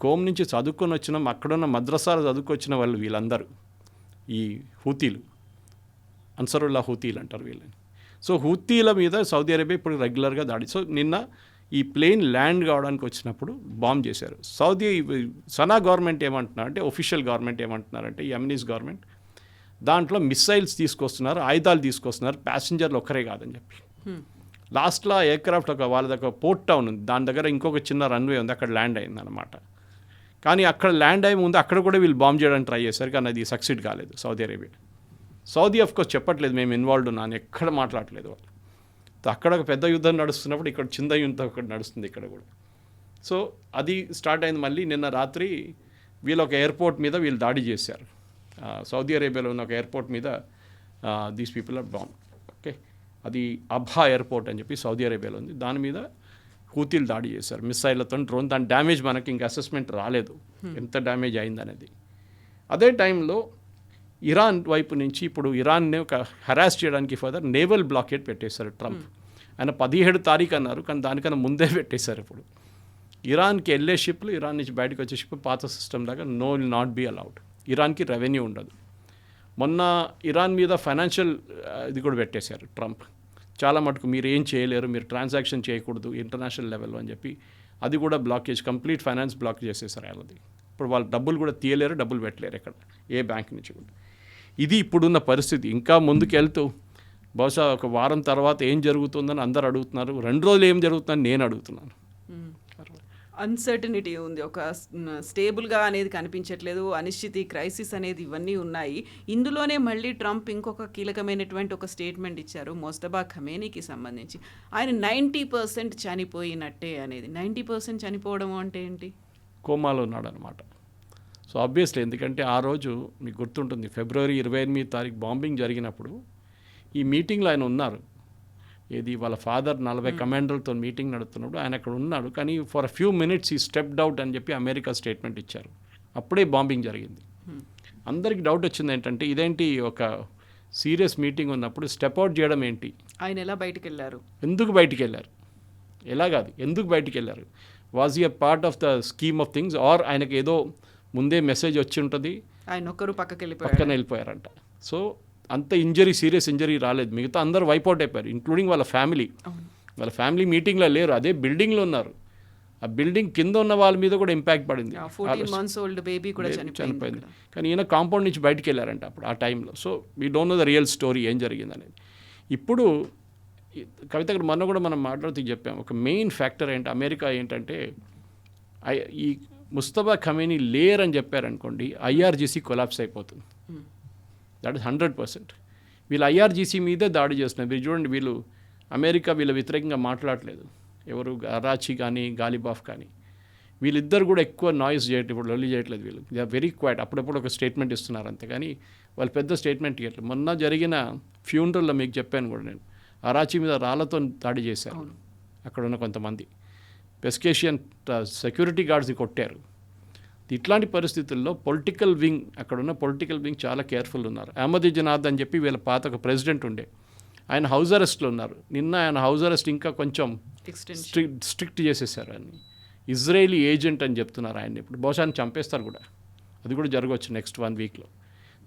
కోమ్ నుంచి చదువుకొని వచ్చిన, అక్కడున్న మద్రసాలు చదువుకొచ్చిన వాళ్ళు వీళ్ళందరూ ఈ హూతీలు, అన్సరుల్లా హూతీలు అంటారు వీళ్ళని. సో హూతీల మీద సౌదీ అరేబియా ఇప్పుడు రెగ్యులర్గా దాడి. సో నిన్న ఈ ప్లేన్ ల్యాండ్ కావడానికి వచ్చినప్పుడు బాంబ్ చేశారు. సనా గవర్నమెంట్ ఏమంటున్నారంటే, ఒఫిషియల్ గవర్నమెంట్ ఏమంటున్నారంటే, యెమెనీస్ గవర్నమెంట్ దాంట్లో మిస్సైల్స్ తీసుకొస్తున్నారు, ఆయుధాలు తీసుకొస్తున్నారు, ప్యాసింజర్లు ఒక్కరే కాదని చెప్పి. లాస్ట్లో ఎయిర్క్రాఫ్ట్ వాళ్ళ దగ్గర పోర్ట్ టౌన్ ఉంది, దాని దగ్గర ఇంకొక చిన్న రన్వే ఉంది, అక్కడ ల్యాండ్ అయిందన్నమాట. కానీ అక్కడ ల్యాండ్ అయ్యే ముందు అక్కడ కూడా వీళ్ళు బాంబ్ చేయడానికి ట్రై చేశారు, కానీ అది సక్సీడ్ కాలేదు సౌదీ అరేబియా. సౌదీ ఆఫ్కోర్స్ చెప్పట్లేదు మేము ఇన్వాల్వ్డ్ ఉన్నాను, ఎక్కడ మాట్లాడలేదు వాళ్ళు. అక్కడ ఒక పెద్ద యుద్ధం నడుస్తున్నప్పుడు ఇక్కడ చిన్న యుద్ధం ఒకటి నడుస్తుంది ఇక్కడ కూడా. సో అది స్టార్ట్ అయింది. మళ్ళీ నిన్న రాత్రి వీళ్ళు ఒక ఎయిర్పోర్ట్ మీద వీళ్ళు దాడి చేశారు. సౌదీ అరేబియాలో ఉన్న ఒక ఎయిర్పోర్ట్ మీద these people are bomb. Okay, అది అబ్హా ఎయిర్పోర్ట్ అని చెప్పి సౌదీ అరేబియాలో ఉంది. దాని మీద హూతీలు దాడి చేశారు మిస్సైళ్లతో, డ్రోన్. దాని డ్యామేజ్ మనకి ఇంకా అసెస్మెంట్ రాలేదు ఎంత డ్యామేజ్ అయిందనేది. అదే టైంలో ఇరాన్ వైపు నుంచి ఇప్పుడు ఇరాన్ని ఒక హెరాస్ చేయడానికి ఫర్దర్ నేవల్ బ్లాకేట్ పెట్టేశారు ట్రంప్. ఆయన 17 తారీఖు అన్నారు, కానీ దానికన్నా ముందే పెట్టేశారు. ఇప్పుడు ఇరాన్కి వెళ్ళే షిప్లు, ఇరాన్ నుంచి బయటకు వచ్చే షిప్ పాత సిస్టమ్ లాగా విల్ నాట్ బీ అలౌడ్. ఇరాన్కి రెవెన్యూ ఉండదు. మొన్న ఇరాన్ మీద ఫైనాన్షియల్ ఇది కూడా పెట్టేశారు ట్రంప్, చాలా మటుకు మీరు ఏం చేయలేరు, మీరు ట్రాన్సాక్షన్ చేయకూడదు ఇంటర్నేషనల్ లెవెల్లో అని చెప్పి అది కూడా బ్లాకేజ్, కంప్లీట్ ఫైనాన్స్ బ్లాక్ చేసేసారు వాళ్ళది. ఇప్పుడు వాళ్ళు డబ్బులు కూడా తీయలేరు, డబ్బులు పెట్టలేరు ఎక్కడ, ఏ బ్యాంక్ నుంచి కూడా. ఇది ఇప్పుడున్న పరిస్థితి. ఇంకా ముందుకు వెళ్తూ బహుశా ఒక వారం తర్వాత ఏం జరుగుతుందని అందరు అడుగుతున్నారు, 2 రోజులు ఏం జరుగుతుందని నేను అడుగుతున్నాను. అన్సర్టనిటీ ఉంది, ఒక స్టేబుల్గా అనేది కనిపించట్లేదు, అనిశ్చితి, క్రైసిస్ అనేది ఇవన్నీ ఉన్నాయి. ఇందులోనే మళ్ళీ ట్రంప్ ఇంకొక కీలకమైనటువంటి ఒక స్టేట్మెంట్ ఇచ్చారు మొజ్తబా ఖమేనీకి సంబంధించి. ఆయన 90% చనిపోయినట్టే అనేది. 90% చనిపోవడం అంటే ఏంటి? కోమాలో ఉన్నాడు అనమాట. సో ఆబ్వియస్లీ, ఎందుకంటే ఆ రోజు మీకు గుర్తుంటుంది, ఫిబ్రవరి 28 తారీఖు బాంబింగ్ జరిగినప్పుడు ఈ మీటింగ్లో ఆయన ఉన్నారు. ఏది వాళ్ళ ఫాదర్ 40 కమాండర్లతో మీటింగ్ నడుపుతున్నప్పుడు ఆయన అక్కడ ఉన్నాడు. కానీ ఫర్ అ ఫ్యూ మినిట్స్ ఈ స్టెప్డ్ అవుట్ అని చెప్పి అమెరికా స్టేట్మెంట్ ఇచ్చారు. అప్పుడే బాంబింగ్ జరిగింది. అందరికి డౌట్ వచ్చింది ఏంటంటే ఇదేంటి ఒక సీరియస్ మీటింగ్ ఉన్నప్పుడు స్టెప్ అవుట్ చేయడం ఏంటి, ఆయన ఎలా బయటికి వెళ్ళారు, ఎందుకు బయటికి వెళ్ళారు, ఎలా కాదు ఎందుకు బయటికి వెళ్ళారు, was he a part of the scheme of things or ఆయనకి ఏదో ముందే మెసేజ్ వచ్చి ఉంటుంది, ఆయన ఒక్కరు పక్కన వెళ్ళిపోయారంట. సో అంత సీరియస్ ఇంజరీ రాలేదు, మిగతా అందరూ వైపౌట్ అయిపోయారు ఇంక్లూడింగ్ వాళ్ళ ఫ్యామిలీ మీటింగ్లో లేరు, అదే బిల్డింగ్లో ఉన్నారు. ఆ బిల్డింగ్ కింద ఉన్న వాళ్ళ మీద కూడా ఇంపాక్ట్ పడింది, 14 months old బేబీ కూడా చనిపోయింది. కానీ ఈయన కాంపౌండ్ నుంచి బయటికి వెళ్ళారంట అప్పుడు ఆ టైంలో. So we don't know the real story ఏం జరిగింది అనేది. ఇప్పుడు కవిత గారు మొన్న కూడా మనం మాట్లాడుతూ చెప్పాం, ఒక మెయిన్ ఫ్యాక్టర్ అమెరికా ఏంటంటే ఈ ముస్తఫా ఖమేనీ లేర్ అని చెప్పారనుకోండి, ఐఆర్జీసీ కొలాప్స్ అయిపోతుంది. That is 100%. వీళ్ళు ఐఆర్జీసీ మీదే దాడి చేస్తున్నారు. మీరు చూడండి, వీళ్ళు అమెరికా వీళ్ళ వ్యతిరేకంగా మాట్లాడలేదు, ఎవరు అరాచీ కానీ గాలిబాఫ్ కానీ, వీళ్ళిద్దరు కూడా ఎక్కువ నాయిస్ చేయట్లేదు, ఇప్పుడు లొల్లి చేయట్లేదు. వీళ్ళు దే ఆర్ వెరీ క్వైట్, అప్పుడప్పుడు ఒక స్టేట్మెంట్ ఇస్తున్నారు అంతే, కానీ వాళ్ళు పెద్ద స్టేట్మెంట్ ఇవ్వట్లేదు. మొన్న జరిగిన ఫ్యూనరల్లో మీకు చెప్పాను కూడా నేను, అరాచీ మీద రాళ్లతో దాడి చేశారు అక్కడ ఉన్న కొంతమంది, పెస్కేషియన్ సెక్యూరిటీ గార్డ్స్ని కొట్టారు. ఇట్లాంటి పరిస్థితుల్లో పొలిటికల్ వింగ్, అక్కడున్న పొలిటికల్ వింగ్ చాలా కేర్ఫుల్ ఉన్నారు. అహ్మదీజనాద్ అని చెప్పి వీళ్ళ పాత ఒక ప్రెసిడెంట్ ఉండే, ఆయన హౌస్ అరెస్ట్లో ఉన్నారు. నిన్న ఆయన హౌస్ అరెస్ట్ ఇంకా కొంచెం స్ట్రిక్ట్ చేసేసారు. ఆయన ఇజ్రాయేలీ ఏజెంట్ అని చెప్తున్నారు ఆయన. ఇప్పుడు బహుశా ఆయన చంపేస్తారు కూడా, అది కూడా జరగవచ్చు నెక్స్ట్ 1 weekలో.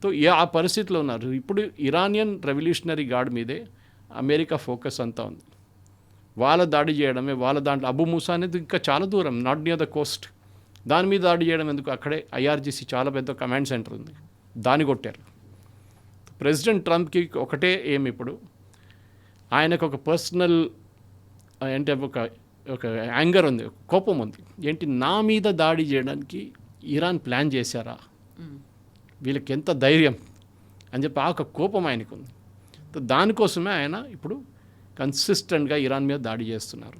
సో ఆ పరిస్థితిలో ఉన్నారు. ఇప్పుడు ఇరానియన్ రెవల్యూషనరీ గార్డ్ మీదే అమెరికా ఫోకస్ అంతా ఉంది. వాళ్ళ దాడి చేయడమే, వాళ్ళ దాంట్లో అబు మూసా అనేది ఇంకా చాలా దూరం, నాట్ నియర్ ద కోస్ట్, దాని మీద దాడి చేయడం ఎందుకు, అక్కడే ఐఆర్జీసీ చాలా పెద్ద కమాండ్ సెంటర్ ఉంది, దాన్ని కొట్టారు. ప్రెసిడెంట్ ట్రంప్కి ఒకటే ఏం, ఇప్పుడు ఆయనకు ఒక పర్సనల్ అంటే ఒక యాంగర్ ఉంది, కోపం ఉంది. ఏంటి, నా మీద దాడి చేయడానికి ఇరాన్ ప్లాన్ చేశారా, వీళ్ళకి ఎంత ధైర్యం అని చెప్పి ఆ ఒక కోపం ఆయనకు ఉంది. దానికోసమే ఆయన ఇప్పుడు కన్సిస్టెంట్గా ఇరాన్ మీద దాడి చేస్తున్నారు.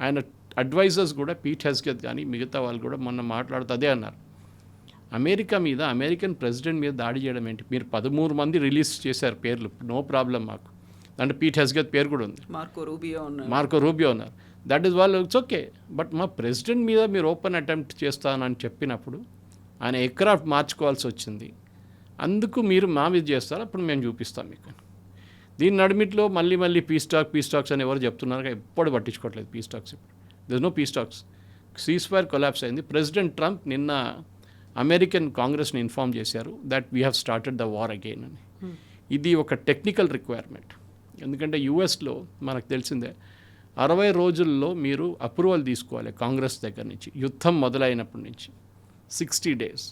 ఆయన అడ్వైజర్స్ కూడా పీట్ హెస్గెత్ కానీ మిగతా వాళ్ళు కూడా మొన్న మాట్లాడుతూ అదే అన్నారు, అమెరికన్ ప్రెసిడెంట్ మీద దాడి చేయడం ఏంటి, మీరు 13 మంది రిలీజ్ చేశారు పేర్లు, నో ప్రాబ్లం మాకు, అంటే పీట్ హెస్గెత్ పేరు కూడా ఉంది, మార్కో రూబియో ఉన్నారు, దట్ ఈస్ వాళ్ళు ఇట్స్ ఓకే. బట్ మా ప్రెసిడెంట్ మీద మీరు ఓపెన్ అటెంప్ట్ చేస్తానని చెప్పినప్పుడు ఆయన ఎయిర్క్రాఫ్ట్ మార్చుకోవాల్సి వచ్చింది, అందుకు మీరు మా మీద చేస్తారు, అప్పుడు మేము చూపిస్తాం మీకు. దీని నడిమిట్లో మళ్ళీ పీస్ టాక్స్ అని ఎవరు చెప్తున్నారు, ఎప్పుడు పట్టించుకోవట్లేదు పీస్ టాక్స్. ఇప్పుడు this no peace talks, ceasefire collapse అయింది. ప్రెసిడెంట్ ట్రంప్ నిన్న అమెరికన్ కాంగ్రెస్ని ఇన్ఫార్మ్ చేశారు that we have started the war again అని. ఇది ఒక టెక్నికల్ రిక్వైర్మెంట్, ఎందుకంటే యూఎస్లో మనకు తెలిసిందే 60 రోజుల్లో మీరు అప్రూవల్ తీసుకోవాలి కాంగ్రెస్ దగ్గర నుంచి, యుద్ధం మొదలైనప్పటి నుంచి 60 days.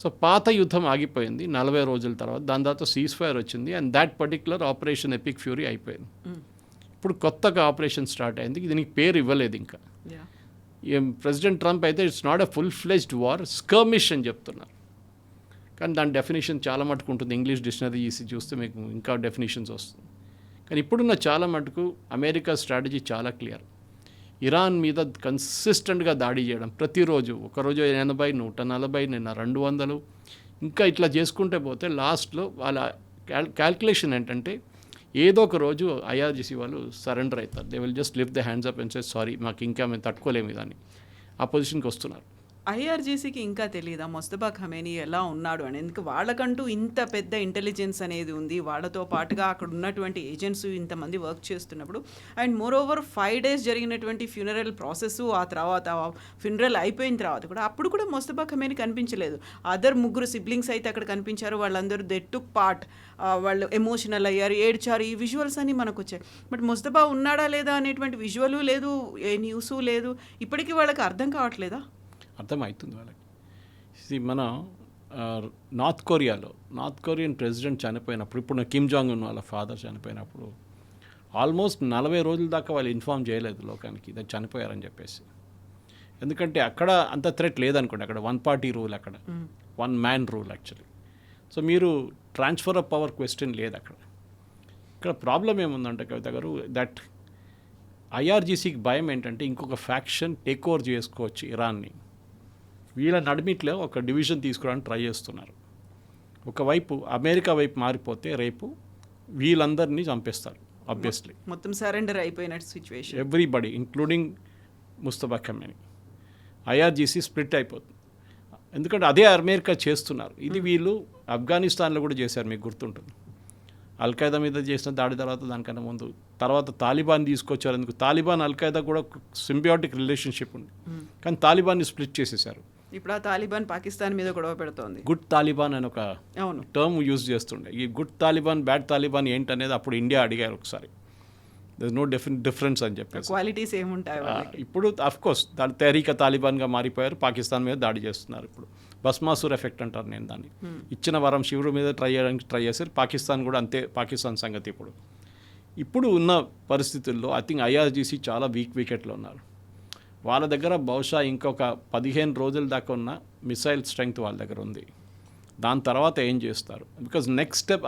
సో పాత యుద్ధం ఆగిపోయింది 40 రోజుల తర్వాత, దాని తర్వాత సీజ్ ఫైర్ వచ్చింది and that particular operation epic fury అయిపోయింది. ఇప్పుడు కొత్తగా ఆపరేషన్ స్టార్ట్ అయింది, దీనికి పేరు ఇవ్వలేదు ఇంకా. ప్రెసిడెంట్ ట్రంప్ అయితే it's not a full fledged war, skirmish అని చెప్తున్నారు, కానీ దాని డెఫినేషన్ చాలా మటుకు ఉంటుంది. ఇంగ్లీష్ డిక్షనరీ చూస్తే మీకు ఇంకా డెఫినేషన్స్ వస్తుంది. కానీ ఇప్పుడున్న చాలా మటుకు అమెరికా స్ట్రాటజీ చాలా క్లియర్, ఇరాన్ మీద కన్సిస్టెంట్గా దాడి చేయడం ప్రతిరోజు, ఒకరోజు 80, 140, నిన్న 200, ఇంకా ఇట్లా చేసుకుంటే పోతే లాస్ట్లో వాళ్ళ క్యాల్కులేషన్ ఏంటంటే ఏదో ఒక రోజు ఐఆర్జీసీ వాళ్ళు సరెండర్ అవుతారు, they will just lift the hands up and say sorry, మాకు ఇంకా మేము తట్టుకోలేము దాన్ని, ఆ పొజిషన్కి వస్తున్నారు. ఐఆర్జీసీకి ఇంకా తెలియదా ముస్తఫా ఖమేనీ ఎలా ఉన్నాడు అని? ఎందుకు వాళ్ళకంటూ ఇంత పెద్ద ఇంటెలిజెన్స్ అనేది ఉంది, వాళ్ళతో పాటుగా అక్కడ ఉన్నటువంటి ఏజెంట్స్ ఇంతమంది వర్క్ చేస్తున్నప్పుడు, అండ్ మోర్ ఓవర్ 5 days జరిగినటువంటి ఫ్యూనరల్ ప్రాసెస్, ఆ తర్వాత ఫ్యూనరల్ అయిపోయిన తర్వాత కూడా అప్పుడు కూడా ముస్తఫా ఖమేనీ కనిపించలేదు. అదర్ 3 siblings అయితే అక్కడ కనిపించారు, వాళ్ళందరూ దే టుక్ పార్ట్, వాళ్ళు ఎమోషనల్ అయ్యారు, ఏడ్చారు, ఈ విజువల్స్ అన్నీ మనకు వచ్చాయి. బట్ ముస్తఫా ఉన్నాడా లేదా అనేటువంటి విజువల్ లేదు, ఏ న్యూస్ లేదు, ఇప్పటికీ వాళ్ళకి అర్థం కావట్లేదా? అర్థమవుతుంది వాళ్ళకి. మన నార్త్ కొరియన్ ప్రెసిడెంట్ చనిపోయినప్పుడు, ఇప్పుడు కిమ్ జాంగ్ ఉన్ వాళ్ళ ఫాదర్ చనిపోయినప్పుడు ఆల్మోస్ట్ 40 రోజుల దాకా వాళ్ళు ఇన్ఫార్మ్ చేయలేదు లోకానికి ఇది చనిపోయారని చెప్పేసి. ఎందుకంటే అక్కడ అంత థ్రెట్ లేదనుకోండి, అక్కడ 1 party రూల్, అక్కడ 1 man రూల్ యాక్చువల్లీ. సో మీరు ట్రాన్స్ఫర్ ఆఫ్ పవర్ క్వశ్చన్ లేదు అక్కడ. ఇక్కడ ప్రాబ్లం ఏముందంటే కవిత గారు, దట్ ఐఆర్జీసీకి భయం ఏంటంటే ఇంకొక ఫ్యాక్షన్ టేక్ ఓవర్ చేసుకోవచ్చు ఇరాన్ని. వీళ్ళ నడిమిట్లో ఒక డివిజన్ తీసుకురావడానికి ట్రై చేస్తున్నారు. ఒకవైపు అమెరికా వైపు మారిపోతే రేపు వీళ్ళందరినీ చంపేస్తారు ఆబ్వియస్లీ. మొత్తం సరెండర్ అయిపోయినట్టు situation. Everybody including Mustafa Khamenei. IRGC split అయిపోతుంది. ఎందుకంటే అదే అమెరికా చేస్తున్నారు. ఇది వీళ్ళు ఆఫ్ఘనిస్తాన్లో కూడా చేశారు, మీకు గుర్తుంటుంది. అల్ఖైదా మీద చేసిన దాడి తర్వాత దానికన్నా ముందు తర్వాత తాలిబాన్ తీసుకొచ్చారు. ఎందుకు తాలిబాన్ అల్ఖైదా కూడా సింబియాటిక్ రిలేషన్షిప్ ఉంది, కానీ తాలిబాన్ని స్ప్లిట్ చేసేసారు. ఇప్పుడు ఆ తాలిబాన్ పాకిస్తాన్ మీద గొడవ పెడుతోంది. గుడ్ తాలిబాన్ అని ఒక అవును టర్మ్ యూజ్ చేస్తుండే. ఈ గుడ్ తాలిబాన్ బ్యాడ్ తాలిబాన్ ఏంటనేది అప్పుడు ఇండియా అడిగారు ఒకసారి. దర్ నో డిఫరెన్స్ అని చెప్పేసి. క్వాలిటీస్ ఏముంటాయి వాళ్ళకి? ఇప్పుడు అఫ్కోర్స్ దాని తహరీక తాలిబాన్గా మారిపోయారు, పాకిస్తాన్ మీద దాడి చేస్తున్నారు. ఇప్పుడు భస్మాసూర్ ఎఫెక్ట్ అంటారు నేను దాన్ని. ఇచ్చిన వరం శివుడు మీద ట్రై చేయడానికి ట్రై చేశారు. పాకిస్తాన్ కూడా అంతే, పాకిస్తాన్ సంగతి. ఇప్పుడు ఉన్న పరిస్థితుల్లో ఐ థింక్ ఐఆర్జీసీ చాలా వీక్ వికెట్లో ఉన్నారు. వాళ్ళ దగ్గర బహుశా ఇంకొక 15 రోజుల దాకా ఉన్న మిసైల్ స్ట్రెంగ్త్ వాళ్ళ దగ్గర ఉంది. దాని తర్వాత ఏం చేస్తారు? బికాజ్ నెక్స్ట్ స్టెప్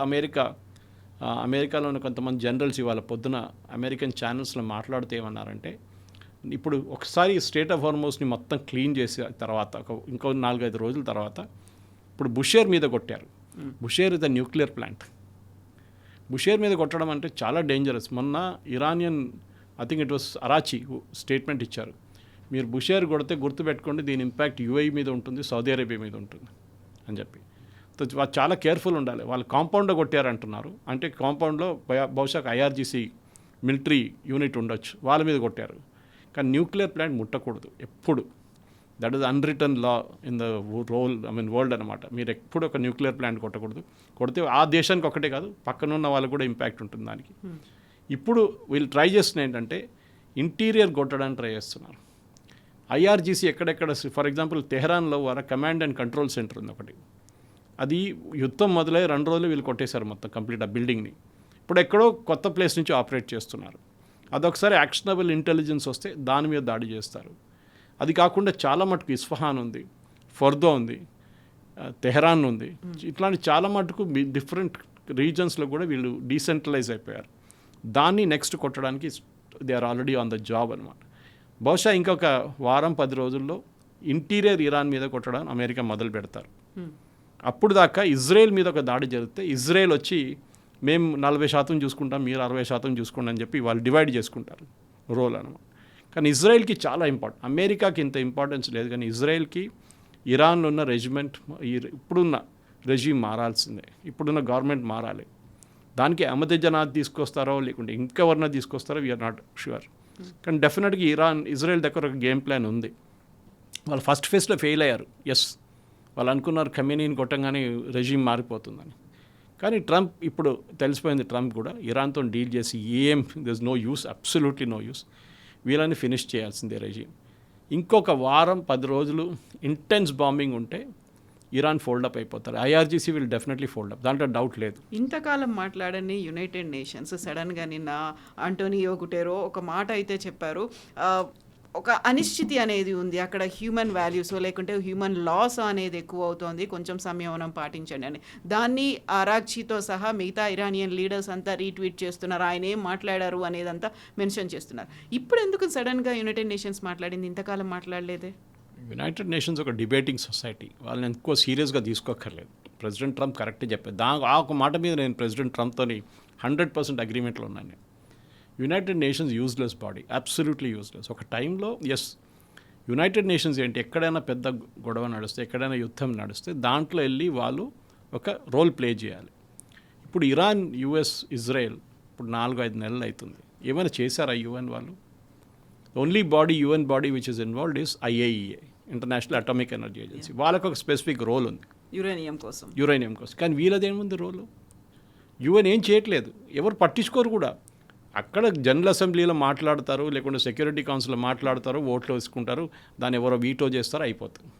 అమెరికాలో ఉన్న కొంతమంది జనరల్స్ ఇవాళ పొద్దున అమెరికన్ ఛానల్స్లో మాట్లాడుతూ ఏమన్నారంటే, ఇప్పుడు ఒకసారి స్టేట్ ఆఫ్ హార్మోస్ని మొత్తం క్లీన్ చేసిన తర్వాత ఇంకో 4-5 రోజుల తర్వాత ఇప్పుడు బుషేర్ మీద కొట్టారు. Bushehr is the nuclear plant. Bushehr మీద కొట్టడం అంటే చాలా డేంజరస్. మొన్న Iranian I think it was Araghchi statement ఇచ్చారు, మీరు బుషేర్ కొడితే గుర్తుపెట్టుకోండి దీని ఇంపాక్ట్ యూఏఈ మీద ఉంటుంది, సౌదీ అరేబియా మీద ఉంటుంది అని చెప్పి. వాళ్ళు చాలా కేర్ఫుల్ ఉండాలి. వాళ్ళు కాంపౌండ్లో కొట్టారంటున్నారు, అంటే కాంపౌండ్లో బహుశా ఐఆర్జీసీ మిలిటరీ యూనిట్ ఉండొచ్చు, వాళ్ళ మీద కొట్టారు. కానీ న్యూక్లియర్ ప్లాంట్ ముట్టకూడదు ఎప్పుడు. That is unwritten law in the world అనమాట. మీరు ఎప్పుడు ఒక న్యూక్లియర్ ప్లాంట్ కొట్టకూడదు. కొడితే ఆ దేశానికి ఒకటే కాదు, పక్కనున్న వాళ్ళకు కూడా ఇంపాక్ట్ ఉంటుంది దానికి. ఇప్పుడు వీళ్ళు ట్రై చేస్తున్న ఏంటంటే ఇంటీరియర్ కొట్టడానికి ట్రై చేస్తున్నారు. ఐఆర్జీసీ ఎక్కడెక్కడ, ఫర్ ఎగ్జాంపుల్ తెహరాన్లో వారి కమాండ్ అండ్ కంట్రోల్ సెంటర్ ఉంది ఒకటి. అది యుద్ధం మొదలై 2 రోజులు వీళ్ళు కొట్టేశారు మొత్తం కంప్లీట్ ఆ బిల్డింగ్ని. ఇప్పుడు ఎక్కడో కొత్త ప్లేస్ నుంచి ఆపరేట్ చేస్తున్నారు. అదొకసారి యాక్షనబుల్ ఇంటెలిజెన్స్ వస్తే దాని మీద దాడి చేస్తారు. అది కాకుండా చాలా మటుకు ఇస్ఫహాన్ ఉంది, ఫర్దో ఉంది, తెహరాన్ ఉంది. ఇట్లాంటి చాలా మటుకు డిఫరెంట్ రీజన్స్లో కూడా వీళ్ళు డీసెంట్రలైజ్ అయిపోయారు. దాన్ని నెక్స్ట్ కొట్టడానికి they are already on the job అనమాట. బహుశా ఇంకొక 1-10 రోజుల్లో ఇంటీరియర్ ఇరాన్ మీద కొట్టడం అమెరికా మొదలు పెడతారు. అప్పుడు దాకా ఇజ్రాయెల్ మీద ఒక దాడి జరిగితే ఇజ్రాయెల్ వచ్చి మేము 40% చూసుకుంటాం, మీరు 60% చూసుకోండి అని చెప్పి వాళ్ళు డివైడ్ చేసుకుంటారు రోల్ అనమాట. కానీ ఇజ్రాయెల్కి చాలా ఇంపార్టెంట్. అమెరికాకి ఇంత ఇంపార్టెన్స్ లేదు, కానీ ఇజ్రాయెల్కి ఇరాన్లో ఉన్న రెజిమెంట్, ఇప్పుడున్న రెజీమ్ మారాల్సిందే, ఇప్పుడున్న గవర్నమెంట్ మారాలి. దానికి అహ్మదీనెజాద్ తీసుకొస్తారో లేకుంటే ఇంకెవరన్నా తీసుకొస్తారో వీఆర్ నాట్ షూర్. కానీ డెఫినెట్గా ఇజ్రాయెల్ దగ్గర ఒక గేమ్ ప్లాన్ ఉంది. వాళ్ళు ఫస్ట్ ఫేజ్లో ఫెయిల్ అయ్యారు. ఎస్, వాళ్ళు అనుకున్నారు ఖమేనీని కొట్టంగానే రెజీమ్ మారిపోతుందని. కానీ ట్రంప్ ఇప్పుడు తెలిసిపోయింది, ట్రంప్ కూడా ఇరాన్తో డీల్ చేసి this no use, absolutely no use, వీళ్ళని ఫినిష్ చేయాల్సిందే రెజీమ్. ఇంకొక 1-10 రోజులు ఇంటెన్స్ బాంబింగ్ ఉంటే ఇరాన్ ఫోల్డప్ అయిపోతారు. ఐఆర్జీసీ విల్ డెఫినెట్లీ ఫోల్డప్, దాంట్లో డౌట్ లేదు. ఇంతకాలం మాట్లాడని యునైటెడ్ నేషన్స్ సడన్గా నిన్న ఆంటోనియో గుటెరో ఒక మాట అయితే చెప్పారు, ఒక అనిశ్చితి అనేది ఉంది అక్కడ, హ్యూమన్ వాల్యూస్ లేకుంటే హ్యూమన్ లాస్ అనేది ఎక్కువ అవుతోంది, కొంచెం సంయమనం పాటించండి అని. దాన్ని అరాగ్చీతో సహా మిగతా ఇరానియన్ లీడర్స్ అంతా రీట్వీట్ చేస్తున్నారు, ఆయన ఏం మాట్లాడారు అనేదంతా మెన్షన్ చేస్తున్నారు. ఇప్పుడు ఎందుకు సడన్గా యునైటెడ్ నేషన్స్ మాట్లాడింది, ఇంతకాలం మాట్లాడలేదే? యునైటెడ్ నేషన్స్ ఒక డిబేటింగ్ సొసైటీ, వాళ్ళని ఎక్కువ సీరియస్గా తీసుకోక్కర్లేదు. ప్రెసిడెంట్ ట్రంప్ కరెక్టే చెప్పారు. ఆ ఒక మాట మీద నేను ప్రెసిడెంట్ ట్రంప్తో 100% అగ్రిమెంట్లో ఉన్నాను నేను. United nations useless body, absolutely useless. ఒక టైంలో ఎస్, యునైటెడ్ నేషన్స్ ఏంటి, ఎక్కడైనా పెద్ద గొడవ నడిస్తే, ఎక్కడైనా యుద్ధం నడిస్తే దాంట్లో వెళ్ళి వాళ్ళు ఒక రోల్ ప్లే చేయాలి. ఇప్పుడు ఇరాన్, యుఎస్, ఇజ్రాయెల్ ఇప్పుడు 4-5 నెలలు అవుతుంది. ఏమైనా చేశారా యుఎన్ వాళ్ళు? Only body, UN body which is involved is IAEA, international atomic energy agency. వాళ్ళకు ఒక స్పెసిఫిక్ రోల్ ఉంది యురేనియం కోసం. కానీ వీళ్ళదేముంది రోలు? యుఎన్ ఏం చేయట్లేదు, ఎవరు పట్టించుకోరు కూడా. అక్కడ జనరల్ అసెంబ్లీలో మాట్లాడతారు, లేకుంటే సెక్యూరిటీ కౌన్సిల్లో మాట్లాడతారు, ఓట్లు వేసుకుంటారు, దాన్ని ఎవరో వీటో చేస్తారో అయిపోతుంది.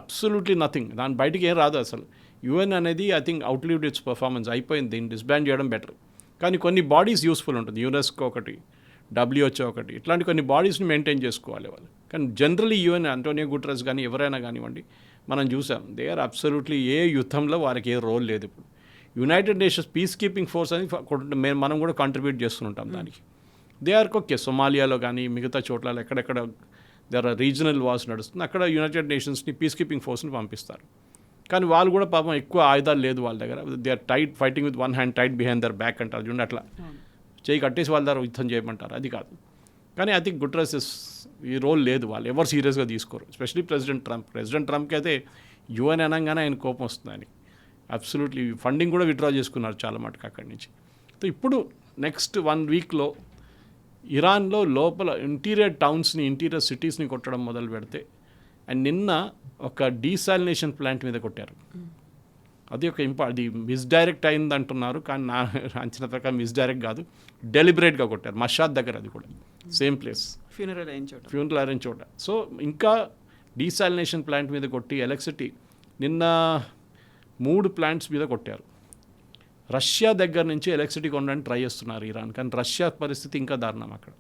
అబ్సల్యూట్లీ నథింగ్, దాని బయటికి ఏం రాదు అసలు. యుఎన్ అనేది ఐ థింక్ అవుట్లివ్డ్ ఇట్స్ పర్ఫార్మెన్స్, అయిపోయింది, దీన్ని డిస్బాండ్ చేయడం బెటర్. కానీ కొన్ని బాడీస్ యూస్ఫుల్ ఉంటుంది, యునెస్కో ఒకటి, WHO ఒకటి, ఇట్లాంటి కొన్ని బాడీస్ని మెయింటైన్ చేసుకోవాలి వాళ్ళు. కానీ జనరలీ యుఎన్, ఆంటోనియో గుటెరస్ కానీ ఎవరైనా కానివ్వండి, మనం చూసాం దే ఆర్ అబ్సల్యూట్లీ ఏ యుద్ధంలో వారికి ఏ రోల్ లేదు. ఇప్పుడు United nations piece keeping force అని మనం కూడా కాంట్రిబ్యూట్ చేస్తుంటాం దానికి. They are okay. సొమాలియాలో కానీ మిగతా చోట్ల ఎక్కడెక్కడ దేర్ ఆర్ రీజనల్ వార్స్ నడుస్తుంది, అక్కడ యునైటెడ్ నేషన్స్ని పీస్ కీపింగ్ ఫోర్స్ని పంపిస్తారు. కానీ వాళ్ళు కూడా పాపం ఎక్కువ ఆయుధాలు లేదు వాళ్ళ దగ్గర. They are fighting with one hand tied behind their back అంటారు చూడండి, అట్లా చేయి కట్టేసి వాళ్ళ ద్వారా యుద్ధం చేయమంటారు, అది కాదు. కానీ ఐ థింక్ గుటెరస్ ఈ రోల్ లేదు, వాళ్ళు ఎవరు సీరియస్గా తీసుకోరు, ఎస్పెషలీ ప్రెసిడెంట్ ట్రంప్కి అయితే యుఎన్ అనగానే ఆయన కోపం వస్తుంది ఆయనకి. అబ్సల్యూట్లీ ఫండింగ్ కూడా విత్డ్రా చేసుకున్నారు చాలా మటుకు అక్కడి నుంచి. సో ఇప్పుడు నెక్స్ట్ 1 వీక్లో ఇరాన్లో లోపల ఇంటీరియర్ టౌన్స్ని, ఇంటీరియర్ సిటీస్ని కొట్టడం మొదలు పెడితే, అండ్ నిన్న ఒక డీసాలినేషన్ ప్లాంట్ మీద కొట్టారు. అది ఒక అది మిస్డైరెక్ట్ అయింది అంటున్నారు, కానీ నా అంచనా ప్రకారం మిస్డైరెక్ట్ కాదు, డెలిబరేట్గా కొట్టారు. మషాద్ దగ్గర, అది కూడా సేమ్ ప్లేస్, ఫ్యూనరల్ అయిన చోట. సో ఇంకా డీసాలినేషన్ ప్లాంట్ మీద కొట్టి ఎలక్ట్రిసిటీ నిన్న 3 ప్లాంట్స్ మీద కొట్టారు. రష్యా దగ్గర నుంచి ఎలక్ట్రిసిటీ కొనడానికి ట్రై చేస్తున్నారు ఇరాన్, కానీ రష్యా పరిస్థితి ఇంకా దారుణం అక్కడ.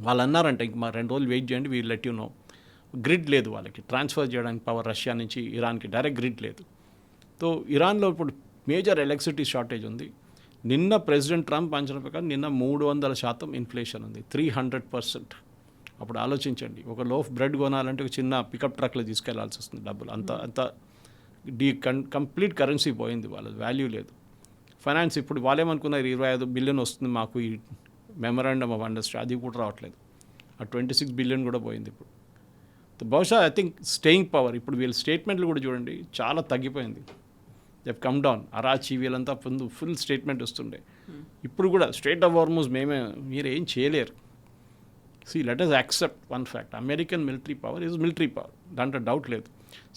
వాళ్ళు అన్నారంటే ఇంక మా 2 రోజులు వెయిట్ చేయండి, we'll let you know. Grid లేదు వాళ్ళకి ట్రాన్స్ఫర్ చేయడానికి పవర్, రష్యా నుంచి ఇరాన్కి డైరెక్ట్ గ్రిడ్ లేదు. సో ఇరాన్లో ఇప్పుడు మేజర్ ఎలక్ట్రిసిటీ షార్టేజ్ ఉంది. నిన్న ప్రెసిడెంట్ ట్రంప్ అంచనా ప్రకారం నిన్న 300% ఇన్ఫ్లేషన్ ఉంది, 300%. అప్పుడు ఆలోచించండి, ఒక లోఫ్ బ్రెడ్ కొనాలంటే ఒక చిన్న పికప్ ట్రక్లో తీసుకెళ్లాల్సి వస్తుంది డబ్బులు. అంత కంప్లీట్ కరెన్సీ పోయింది, వాళ్ళ వాల్యూ లేదు. ఫైనాన్స్ ఇప్పుడు వాళ్ళేమనుకున్నారు 25 బిలియన్ వస్తుంది మాకు ఈ మెమరాండమ్ ఆఫ్ అండర్స్టాండింగ్, అది కూడా రావట్లేదు. ఆ 26 బిలియన్ కూడా పోయింది ఇప్పుడు. బహుశా ఐ థింక్ స్టేయింగ్ పవర్, ఇప్పుడు వీళ్ళ స్టేట్మెంట్లు కూడా చూడండి చాలా తగ్గిపోయింది. They come down. అరాచీ వీళ్ళంతా ఫుల్ స్టేట్మెంట్ వస్తుండే. ఇప్పుడు కూడా స్ట్రేట్ ఆఫ్ హార్మోజ్ మీరు ఏం చేయలేరు. Let us accept one fact, American military power is military power, దాంట్లో డౌట్ లేదు.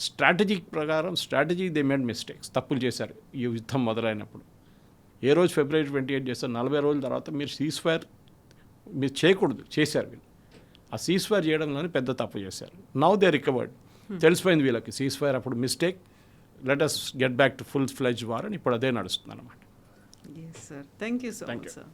స్ట్రాటజీ దే మేడ్ మిస్టేక్స్, తప్పులు చేశారు ఈ యుద్ధం మొదలైనప్పుడు. ఏ రోజు February 28 చేస్తారు, 40 రోజుల తర్వాత మీరు సీజ్ ఫైర్ మీరు చేయకూడదు, చేశారు వీళ్ళు. ఆ సీజ్ ఫైర్ చేయడంలోనే పెద్ద తప్పు చేశారు. నౌ దే రికవర్డ్, తెలిసిపోయింది వీళ్ళకి సీజ్ ఫైర్ అప్పుడు mistake, let us get back to full fledged war అని ఇప్పుడు అదే నడుస్తుంది అన్నమాట. Yes, sir. Thank you so much, sir.